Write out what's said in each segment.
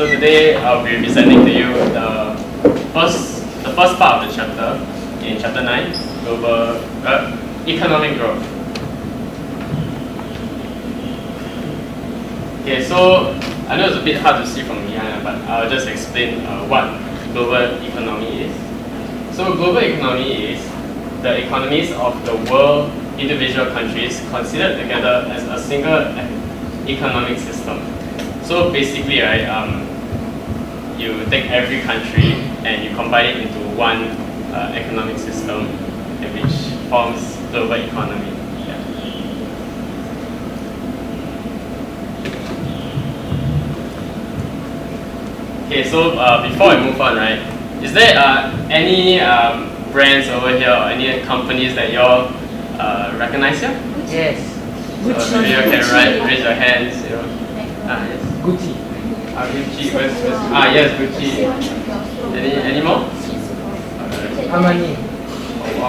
So today I'll be presenting to you the first part of the chapter in chapter 9, global economic growth. Okay, so I know it's a bit hard to see from behind, but I'll just explain what global economy is. So global economy is the economies of the world, individual countries considered together as a single economic system. So basically, right, you take every country and you combine it into one economic system, which forms global economy. Yeah. Okay, so before I move on, right, is there any brands over here or any companies that you all recognize here? Yes. So maybe you can raise your hands. You know. Yes. Gucci. Gucci. Yes, Gucci. Any more? Armani.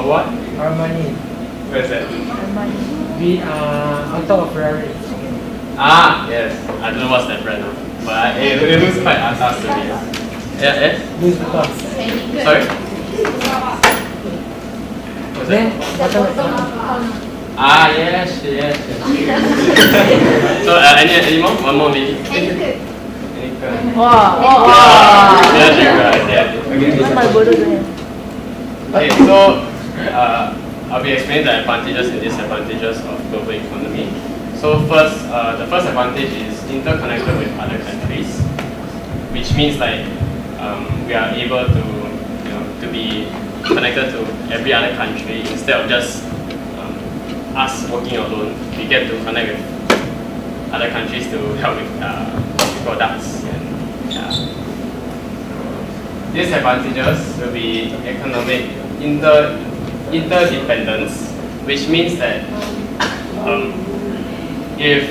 What? Armani. Where is that? We are on top of Ferrari. Yes. I don't know what's that brand now, but it looks quite atas to me. Yes. Louis Vuitton. Sorry. What's that? Yes. So any more? One more maybe. Wow. Okay, so I'll be explaining the advantages and disadvantages of global economy. So first, the first advantage is interconnected with other countries, which means like we are able to be connected to every other country instead of just us working alone. We get to connect with other countries to help with products. Disadvantages will be economic interdependence, which means that if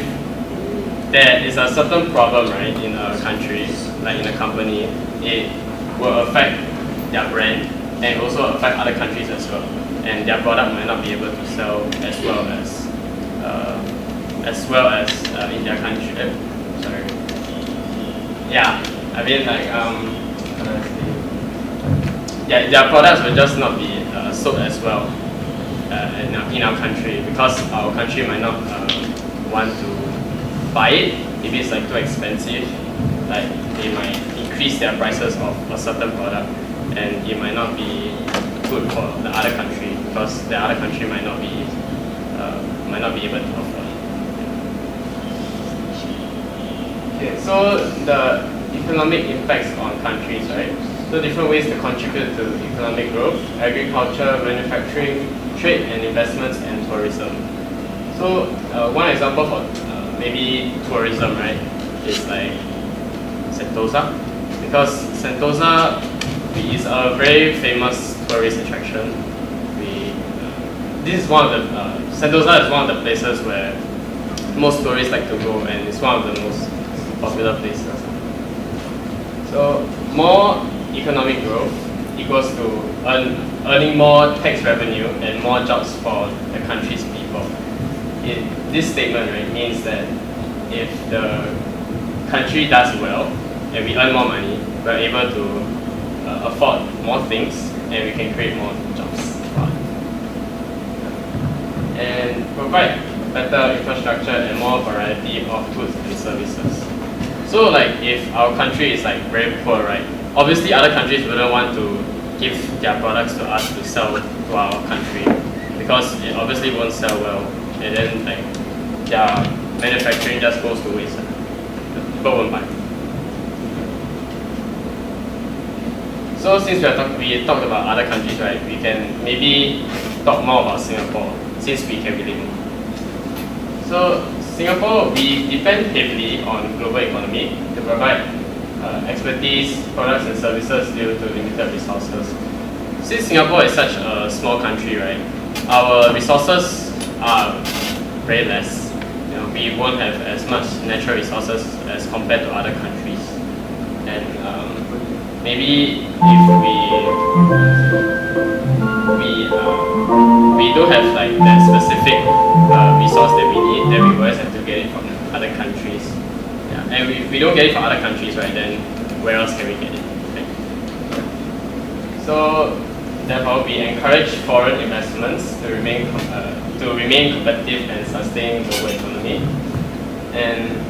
there is a certain problem, right, in a country, like in a company, it will affect their brand and also affect other countries as well, and their product might not be able to sell as well as in their country. Sorry. Yeah, I mean like their products will just not be sold as well in our country because our country might not want to buy it if it's like too expensive. Like they might increase their prices of a certain product, and it might not be good for the other country because the other country might not be able to afford it. Okay, so the economic impacts on countries, right? So different ways to contribute to economic growth: agriculture, manufacturing, trade and investments, and tourism. So one example for maybe tourism, right, is like Sentosa, because Sentosa is a very famous tourist attraction. Sentosa is one of the places where most tourists like to go, and it's one of the most popular places. So more economic growth equals to earning more tax revenue and more jobs for the country's people. This statement, right, means that if the country does well and we earn more money, we're able to afford more things and we can create more jobs. And provide better infrastructure and more variety of goods and services. So like if our country is like very poor, right, obviously other countries wouldn't want to give their products to us to sell to our country because it obviously won't sell well, and then like their manufacturing just goes to waste. People won't buy. So since we talked about other countries, right, we can maybe talk more about Singapore since we can relate more. So Singapore, we depend heavily on global economy to provide expertise, products and services due to limited resources. Since Singapore is such a small country, right, our resources are very less. We won't have as much natural resources as compared to other countries. And maybe if we don't have like that specific resource that we need, then we always have to get it from other countries. Yeah, and if we don't get it from other countries, right, then where else can we get it? Right? So therefore, we encourage foreign investments to remain competitive and sustain global economy. And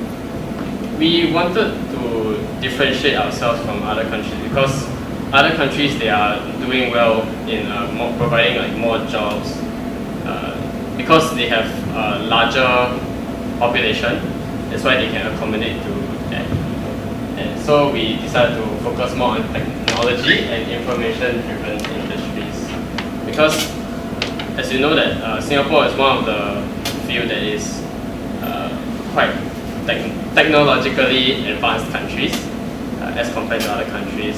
we wanted to differentiate ourselves from other countries because other countries, they are doing well in providing like more jobs because they have a larger population. That's why they can accommodate to that. And so we decided to focus more on technology and information-driven industries because, as you know, that Singapore is one of the few that is quite technologically advanced countries as compared to other countries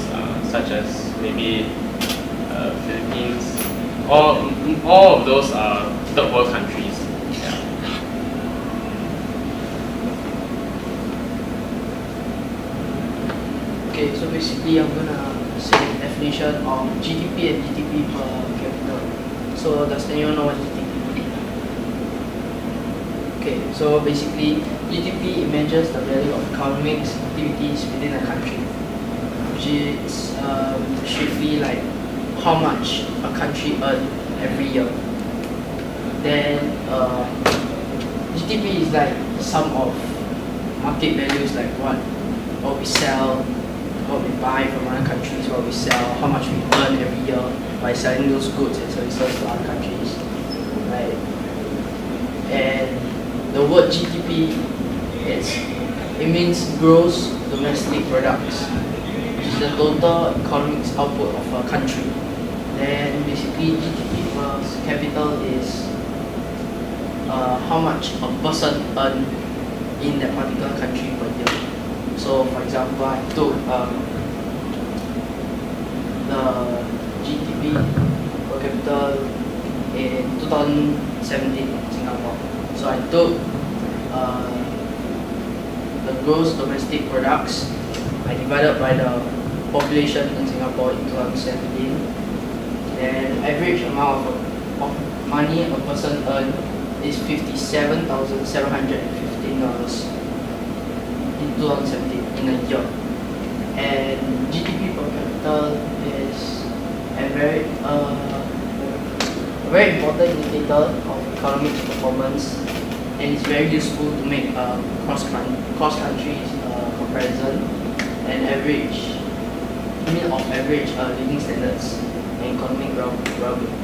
such as maybe Philippines. All of those are third world countries. Yeah. Okay, so basically I'm gonna say the definition of GDP and GDP per capita. So does anyone know what GDP? Okay, so basically GDP measures the value of economic activities within a country, which is strictly like how much a country earns every year. Then GDP is like sum of market values, like what we sell, what we buy from other countries, what we sell, how much we earn every year by selling those goods and services to other countries, right? And the word GDP it means gross domestic products, which is the total economic output of a country. Then basically GDP per capita is how much a person earn in that particular country per year. So for example, I took the GDP per capita in 2017 in Singapore. So I took the gross domestic products, I divided by the population in Singapore in 2017, and average amount of money a person earned is $57,715 in 2017 in a year. And GDP per capita is a very important indicator of economic performance, and it's very useful to make cross-country comparison and average living standards and economic well-being.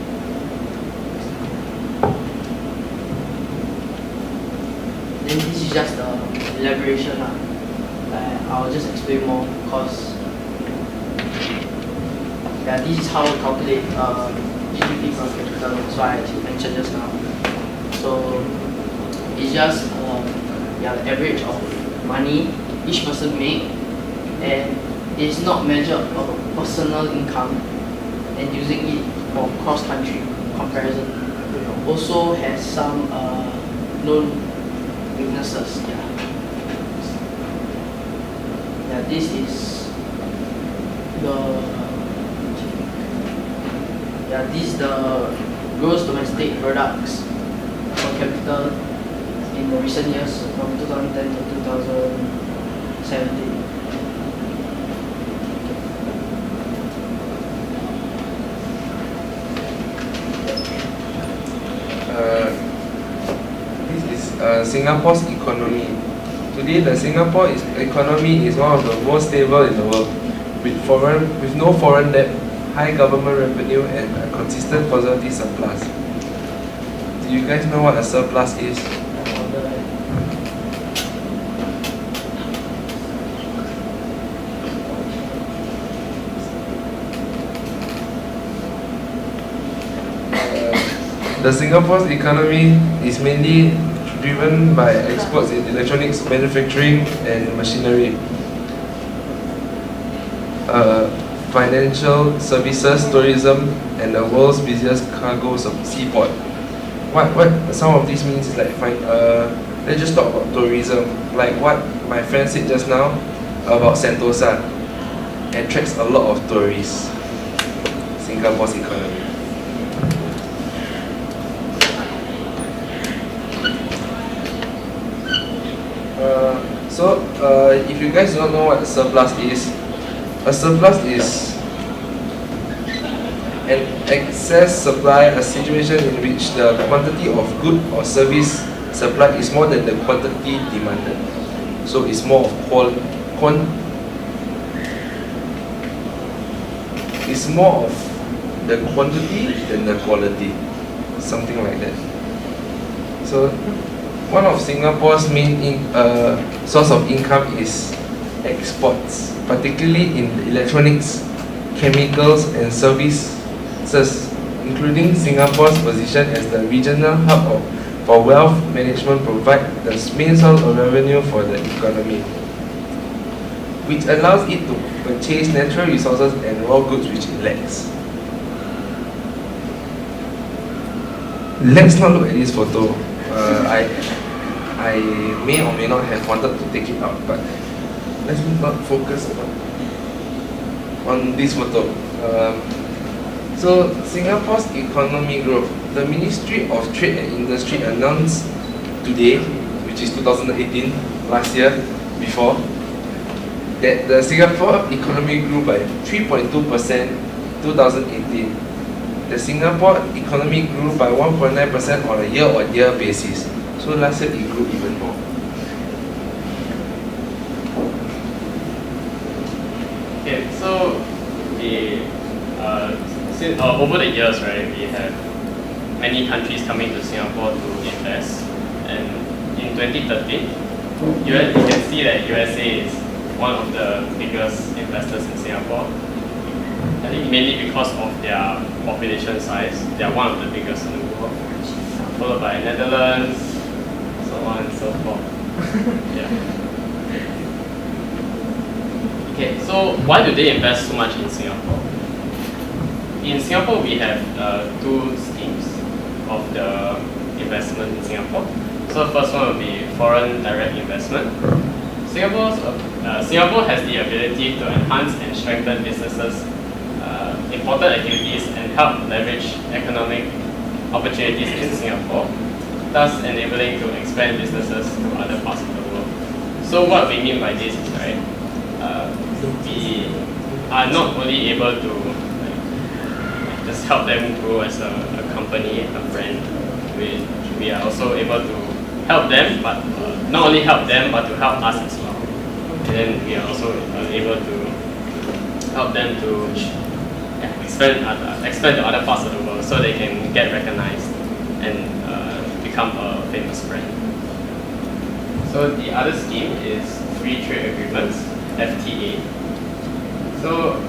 Then this is just the elaboration. I'll just explain more because this is how we calculate GDP per capita, so I mentioned just now. So it's just the average of money each person make, and it's not measured of personal income, and using it for cross-country comparison also has some known weaknesses. This is the gross domestic products per capita in the recent years from 2010 to 2017. This is Singapore's economy. Today, the Singapore economy is one of the most stable in the world, with no foreign debt, high government revenue, and a consistent positive surplus. Do you guys know what a surplus is? The Singapore's economy is mainly driven by exports in electronics, manufacturing, and machinery, financial services, tourism, and the world's busiest cargo seaport. What some of these means is like let's just talk about tourism, like what my friend said just now about Sentosa. Attracts a lot of tourists. Singapore's economy. if you guys don't know what a surplus is an excess supply, a situation in which the quantity of good or service supplied is more than the quantity demanded. So it's more of it's more of the quantity than the quality, something like that. So one of Singapore's main source of income is exports, particularly in electronics, chemicals and services, including Singapore's position as the regional hub for wealth management provide the main source of revenue for the economy, which allows it to purchase natural resources and raw goods which it lacks. Let's not look at this photo. I may or may not have wanted to take it out, but let's not focus on this photo. So Singapore's economic growth. The Ministry of Trade and Industry announced today, which is 2018, last year, before, that the Singapore economy grew by 3.2% 2018. The Singapore economy grew by 1.9% on a year-on-year basis. So last year it grew even more. Okay, so over the years, right, we have many countries coming to Singapore to invest, and in 2013, you can see that U.S.C. is one of the biggest investors in Singapore. I think mainly because of their population size, they are one of the biggest in the world, followed by Netherlands, so on and so forth. Yeah. Okay, so why do they invest so much in Singapore? In Singapore, we have two schemes of the investment in Singapore. So the first one will be foreign direct investment. Singapore has the ability to enhance and strengthen businesses, important activities, and help leverage economic opportunities in Singapore, thus enabling to expand businesses to other parts of the world. So what we mean by this is, right, we are not only able to just help them grow as a company, a brand. We are also able to help them, but not only help them, but to help us as well. And then we are also able to help them to expand to other parts of the world, so they can get recognized and become a famous brand. So the other scheme is free trade agreements, FTA. So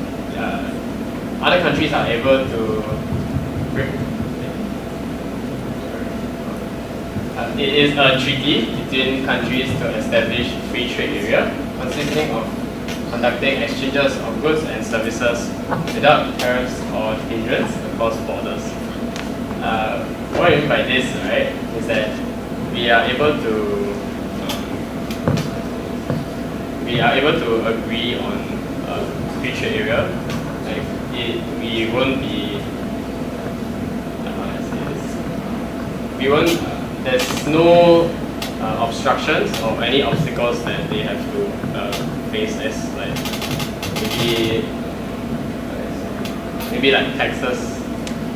other countries are able to it is a treaty between countries to establish free trade area, consisting of conducting exchanges of goods and services without tariffs or hindrance across borders. What I mean by this, right, is that we are able to agree on free trade area. Like we won't be. There's no obstructions or any obstacles that they have to face as like maybe like taxes.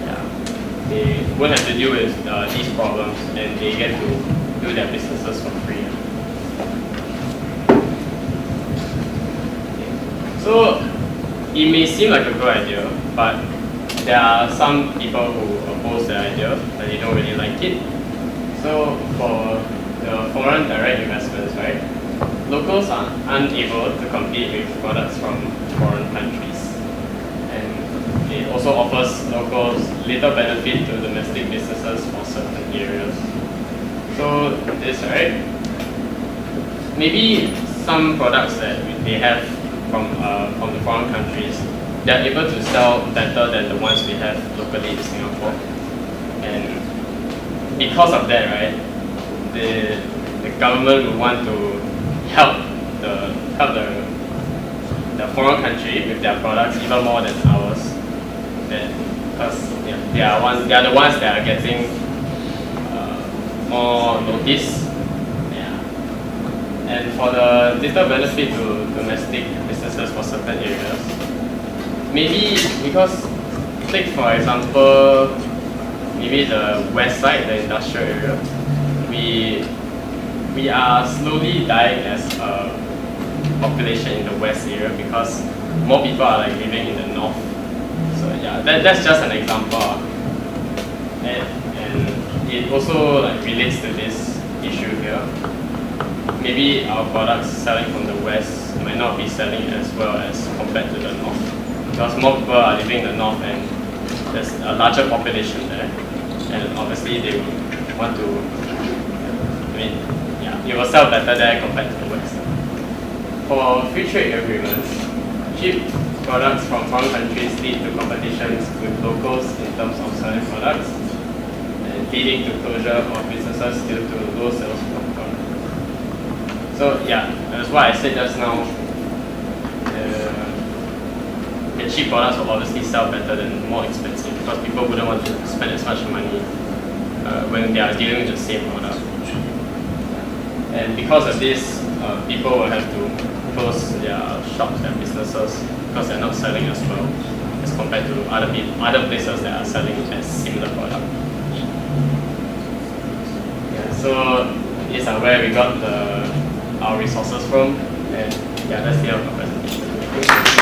Yeah, they won't have to deal with these problems, and they get to do their businesses for free. So it may seem like a good idea, but there are some people who oppose the idea, that they don't really like it. So for the foreign direct investments, right, locals are unable to compete with products from foreign countries. And it also offers locals little benefit to domestic businesses for certain areas. So this, right, maybe some products that they have from the foreign countries, they are able to sell better than the ones we have locally in Singapore. And because of that, right, the government will want to help the foreign country with their products even more than ours. Because they are the ones that are getting more notice. Yeah. And for the little benefit to domestic businesses for certain areas, maybe because take for example, maybe the west side, the industrial area, we are slowly dying as a population in the west area because more people are like living in the north. So yeah, that's just an example. And it also like relates to this issue here. Maybe our products selling from the west might not be selling as well as compared to the north because more people are living in the north and there's a larger population there, and obviously they will want to, it will sell better there compared to the west. For free trade agreements, cheap products from foreign countries lead to competitions with locals in terms of selling products, and leading to closure of businesses due to low sales from foreign. So yeah, that's why I said just now, the cheap products will obviously sell better than more expensive because people wouldn't want to spend as much money when they are dealing with the same product. And because of this, people will have to close their shops, their businesses, because they're not selling as well as compared to other places that are selling a similar product. Yeah, so these are where we got our resources from, and yeah, that's the end of my presentation.